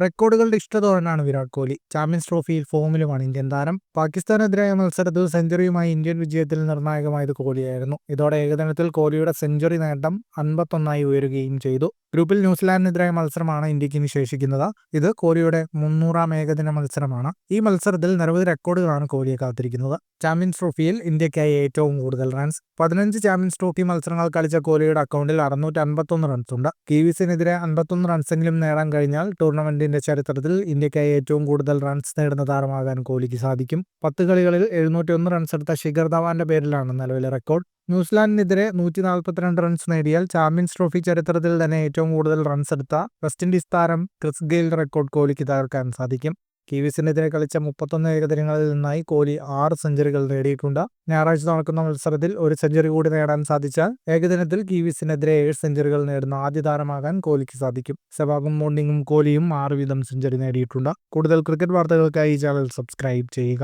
റെക്കോർഡുകളുടെ ഇഷ്ടത്തോഴനാണ് വിരാട് കോഹ്ലി. ചാമ്പ്യൻസ് ട്രോഫിയിൽ ഫോമിലുമാണ് ഇന്ത്യൻ താരം. പാകിസ്ഥാനെതിരായ മത്സരത്തിൽ സെഞ്ചുറിയുമായി ഇന്ത്യൻ വിജയത്തിൽ നിർണായകമായത് കോഹ്ലിയായിരുന്നു. ഇതോടെ ഏകദിനത്തിൽ കോഹ്ലിയുടെ സെഞ്ചുറി നേട്ടം 51 ഉയരുകയും ചെയ്തു. ഗ്രൂപ്പിൽ ന്യൂസിലാൻഡിനെതിരായ മത്സരമാണ് ഇന്ത്യക്ക് ഇനി ശേഷിക്കുന്നത്. ഇത് കോഹ്ലിയുടെ 300ാം ഏകദിന മത്സരമാണ്. ഈ മത്സരത്തിൽ നിരവധി റെക്കോർഡുകളാണ് കോഹ്ലിയെ കാത്തിരിക്കുന്നത്. ചാമ്പ്യൻസ് ട്രോഫിയിൽ ഇന്ത്യക്കായി ഏറ്റവും കൂടുതൽ റൺസ്. 15 ചാമ്പ്യൻസ് ട്രോഫി മത്സരങ്ങൾ കളിച്ച കോഹ്ലിയുടെ അക്കൗണ്ടിൽ 651 റൺസുണ്ട്. കിവീസിനെതിരെ 51 റൺസെങ്കിലും നേടാൻ കഴിഞ്ഞാൽ ടൂർണമെന്റിന്റെ ചരിത്രത്തിൽ ഇന്ത്യക്കായി ഏറ്റവും കൂടുതൽ റൺസ് നേടുന്ന താരമാകാൻ കോഹ്ലിക്ക് സാധിക്കും. 10 കളികളിൽ 701 റൺസ് എടുത്ത ശിഖർ ധവാന്റെ പേരിലാണ് നിലവിലെ റെക്കോർഡ്. ന്യൂസിലാൻഡിനെതിരെ 142 റൺസ് നേടിയാൽ ചാമ്പ്യൻസ് ട്രോഫി ചരിത്രത്തിൽ തന്നെ ഏറ്റവും കൂടുതൽ റൺസ് എടുത്ത വെസ്റ്റ് ഇൻഡീസ് താരം ക്രിസ് ഗെയിലിന്റെ റെക്കോർഡ് കോഹ്ലിക്ക് തകർക്കാൻ സാധിക്കും. കിവീസിനെതിരെ കളിച്ച 31 ഏകദിനങ്ങളിൽ നിന്നായി കോഹ്ലി 6 സെഞ്ചുറികൾ നേടിയിട്ടുണ്ട്. ഞായറാഴ്ച നടക്കുന്ന മത്സരത്തിൽ ഒരു സെഞ്ചുറി കൂടി നേടാൻ സാധിച്ചാൽ ഏകദിനത്തിൽ കിവീസിനെതിരെ 7 സെഞ്ചുറികൾ നേടുന്ന ആദ്യ താരമാകാൻ കോഹ്ലിക്ക് സാധിക്കും. സെവാഗും മോർണിംഗും കോഹ്ലിയും 6 വീതം സെഞ്ചുറി നേടിയിട്ടുണ്ട്. കൂടുതൽ ക്രിക്കറ്റ് വാർത്തകൾക്കായി ഈ ചാനൽ സബ്സ്ക്രൈബ് ചെയ്യുക.